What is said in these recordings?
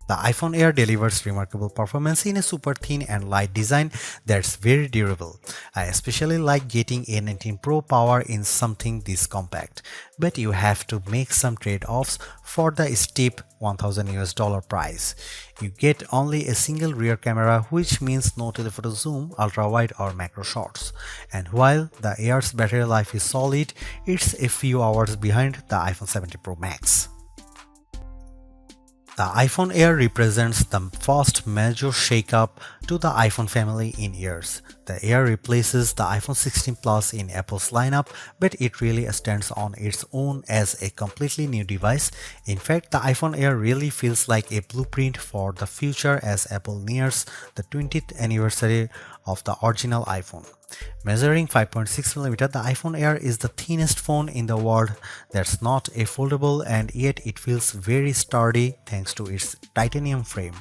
The iPhone Air delivers remarkable performance in a super thin and light design that's very durable. I especially like getting A19 Pro power in something this compact, but you have to make some trade-offs for the steep $1,000 price. You get only a single rear camera, which means no telephoto zoom, ultra-wide or macro shots. And while the Air's battery life is solid, it's a few hours behind the iPhone 17 Pro Max. The iPhone Air represents the first major shakeup to the iPhone family in years. The Air replaces the iPhone 16 Plus in Apple's lineup, but it really stands on its own as a completely new device. In fact, the iPhone Air really feels like a blueprint for the future as Apple nears the 20th anniversary of the original iPhone. Measuring 5.6mm, the iPhone Air is the thinnest phone in the world that's not a foldable, and yet it feels very sturdy thanks to its titanium frame.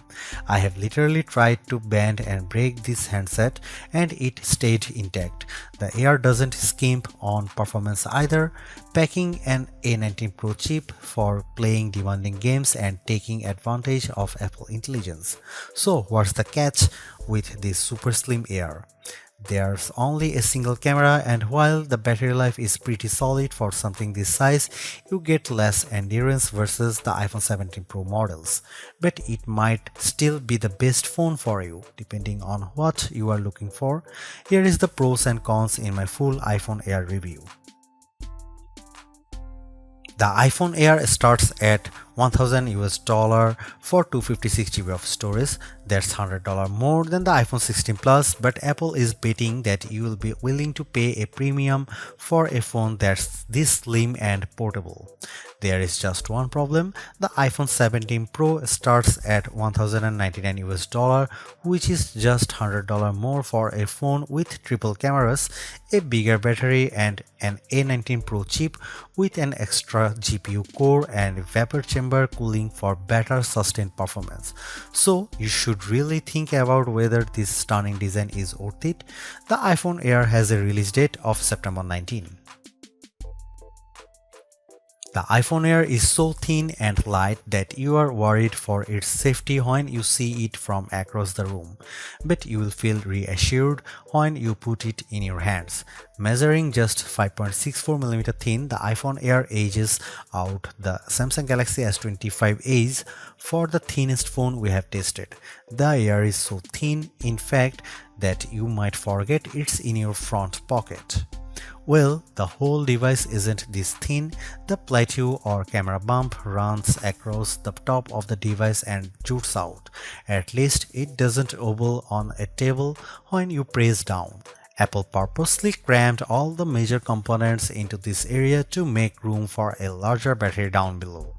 I have literally tried to bend and break this handset and it stayed intact. The Air doesn't skimp on performance either, packing an A19 Pro chip for playing demanding games and taking advantage of Apple intelligence. So what's the catch with this super slim Air? There's only a single camera, and while the battery life is pretty solid for something this size, you get less endurance versus the iPhone 17 Pro models. But it might still be the best phone for you, depending on what you are looking for. Here is the pros and cons in my full iPhone Air review. The iPhone Air starts at $1,000 for 256GB of storage. That's $100 more than the iPhone 16 Plus, but Apple is betting that you will be willing to pay a premium for a phone that's this slim and portable. There is just one problem. The iPhone 17 Pro starts at $1,099, which is just $100 more for a phone with triple cameras, a bigger battery, and an A19 Pro chip with an extra GPU core and vapor chamber cooling for better sustained performance. So you should really think about whether this stunning design is worth it. The iPhone Air has a release date of September 19. The iPhone Air is so thin and light that you are worried for its safety when you see it from across the room, but you will feel reassured when you put it in your hands. Measuring just 5.64mm thin, the iPhone Air edges out the Samsung Galaxy S25 Edge for the thinnest phone we have tested. The Air is so thin, in fact, that you might forget it's in your front pocket. Well, the whole device isn't this thin. The plateau or camera bump runs across the top of the device and jutes out. At least it doesn't wobble on a table when you press down. Apple purposely crammed all the major components into this area to make room for a larger battery down below.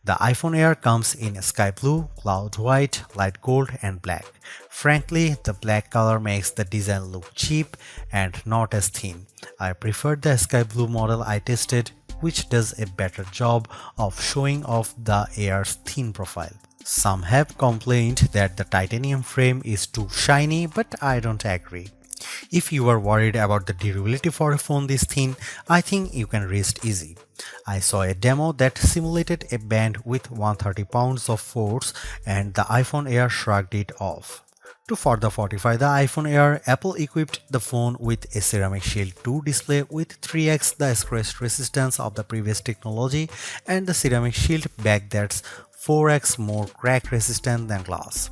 The iPhone Air comes in sky blue, cloud white, light gold, and black. Frankly, the black color makes the design look cheap and not as thin. I preferred the sky blue model I tested, which does a better job of showing off the Air's thin profile. Some have complained that the titanium frame is too shiny, but I don't agree. If you are worried about the durability for a phone this thin, I think you can rest easy. I saw a demo that simulated a band with 130 pounds of force, and the iPhone Air shrugged it off. To further fortify the iPhone Air, Apple equipped the phone with a Ceramic Shield 2 display with 3x the scratch resistance of the previous technology and the Ceramic Shield back that's 4x more crack resistant than glass.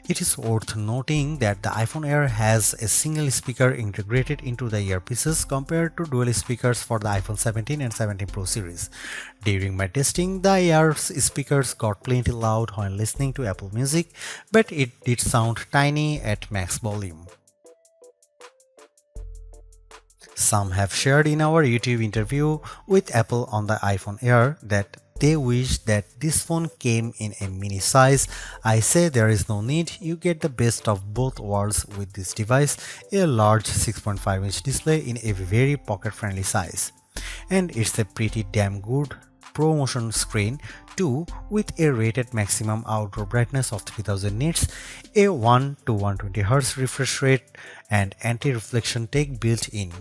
It is worth noting that the iPhone Air has a single speaker integrated into the earpieces compared to dual speakers for the iPhone 17 and 17 Pro series. During my testing, the Air's speakers got plenty loud when listening to Apple Music, but it did sound tiny at max volume. Some have shared in our YouTube interview with Apple on the iPhone Air that they wish that this phone came in a mini size. I say there is no need, you get the best of both worlds with this device, a large 6.5-inch display in a very pocket-friendly size. And it's a pretty damn good ProMotion screen, 2 with a rated maximum outdoor brightness of 3000 nits, a 1 to 120 Hz refresh rate, and anti-reflection tech built in.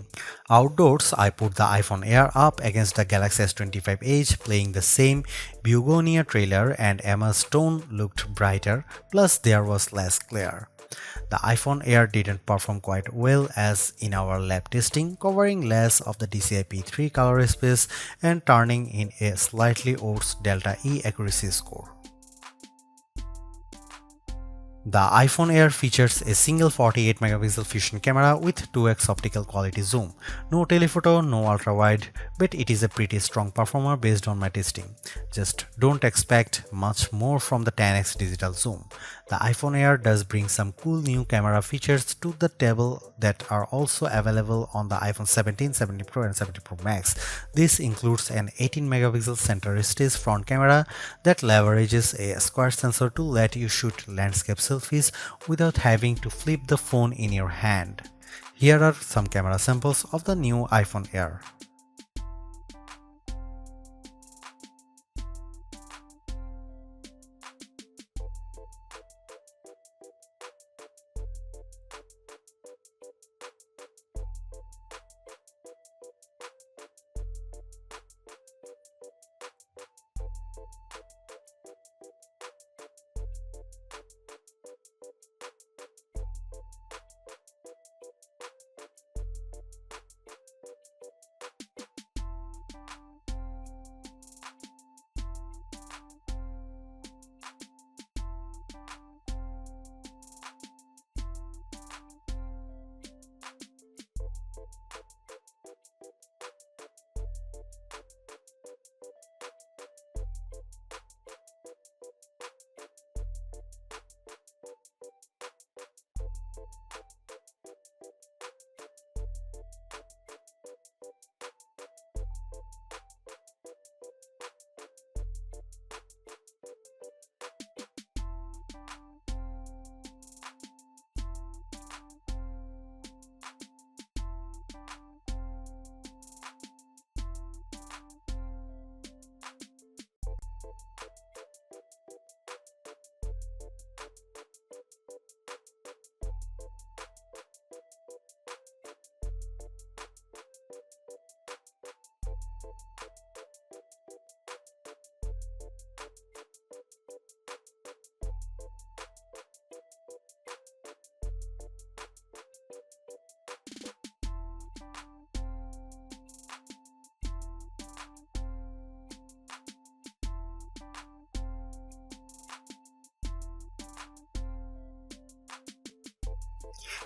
Outdoors, I put the iPhone Air up against the Galaxy S25 Edge, playing the same Begonia trailer, and Emma's tone looked brighter, plus there was less glare. The iPhone Air didn't perform quite well as in our lab testing, covering less of the DCI-P3 color space and turning in a slightly worse Delta E accuracy score. The iPhone Air features a single 48 megapixel fusion camera with 2x optical quality zoom. No telephoto, no ultra-wide, but it is a pretty strong performer based on my testing. Just don't expect much more from the 10x digital zoom. The iPhone Air does bring some cool new camera features to the table that are also available on the iPhone 17, 17 Pro and 17 Pro Max. This includes an 18 megapixel center stage front camera that leverages a square sensor to let you shoot landscape selfies without having to flip the phone in your hand. Here are some camera samples of the new iPhone Air.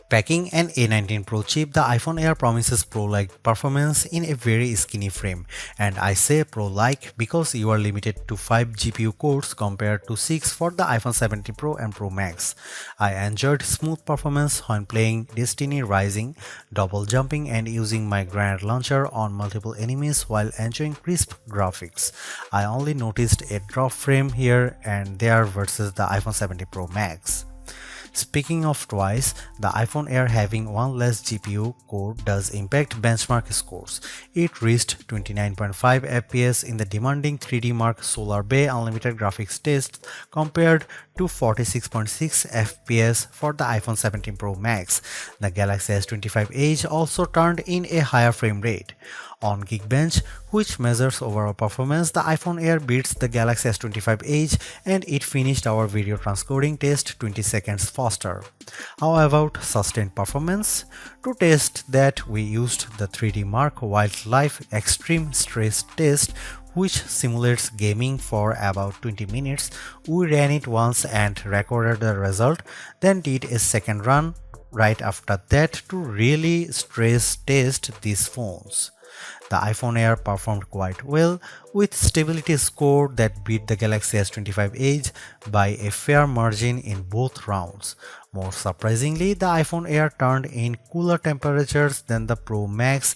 Packing an A19 Pro chip, the iPhone Air promises Pro-like performance in a very skinny frame, and I say Pro-like because you are limited to 5 GPU cores compared to 6 for the iPhone 17 Pro and Pro Max. I enjoyed smooth performance when playing Destiny Rising, double jumping and using my grenade launcher on multiple enemies while enjoying crisp graphics. I only noticed a drop frame here and there versus the iPhone 17 Pro Max. Speaking of twice, the iPhone Air having one less GPU core does impact benchmark scores. It reached 29.5 FPS in the demanding 3D Mark Solar Bay Unlimited graphics test compared to 46.6 FPS for the iPhone 17 Pro Max. The Galaxy S25 Edge also turned in a higher frame rate. On Geekbench, which measures overall performance, the iPhone Air beats the Galaxy S25 Edge and it finished our video transcoding test 20 seconds faster. How about sustained performance? To test that, we used the 3D Mark Wildlife Extreme Stress Test, which simulates gaming for about 20 minutes. We ran it once and recorded the result, then did a second run right after that to really stress test these phones. The iPhone Air performed quite well, with stability score that beat the Galaxy S25 Edge by a fair margin in both rounds. More surprisingly, the iPhone Air turned in cooler temperatures than the Pro Max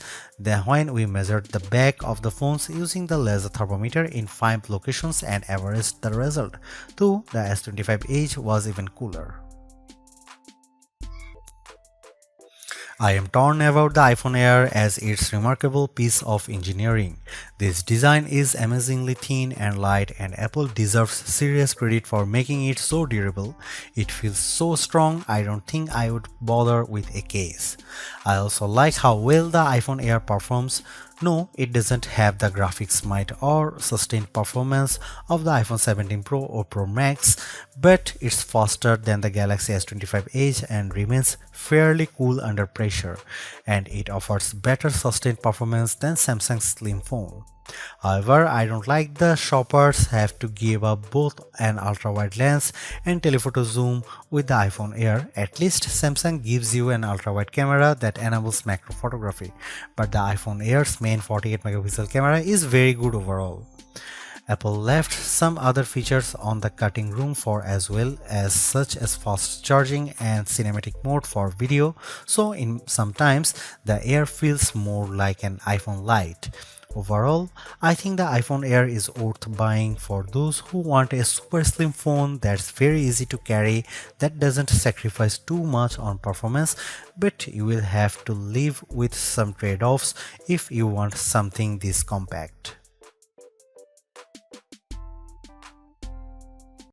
when we measured the back of the phones using the laser thermometer in 5 locations and averaged the result, though the S25 Edge was even cooler. I am torn about the iPhone Air as its remarkable piece of engineering. This design is amazingly thin and light, and Apple deserves serious credit for making it so durable. It feels so strong, I don't think I would bother with a case. I also like how well the iPhone Air performs. No, it doesn't have the graphics might or sustained performance of the iPhone 17 Pro or Pro Max, but it's faster than the Galaxy S25 Edge and remains fairly cool under pressure, and it offers better sustained performance than Samsung's slim phone. However, I don't like the shoppers have to give up both an ultra-wide lens and telephoto zoom with the iPhone Air. At least Samsung gives you an ultra-wide camera that enables macro photography, but the iPhone Air's main 48 megapixel camera is very good overall. Apple left some other features on the cutting room floor as well, as such as fast charging and cinematic mode for video, so in sometimes the Air feels more like an iPhone Lite. Overall, I think the iPhone Air is worth buying for those who want a super slim phone that's very easy to carry, that doesn't sacrifice too much on performance, but you will have to live with some trade-offs if you want something this compact.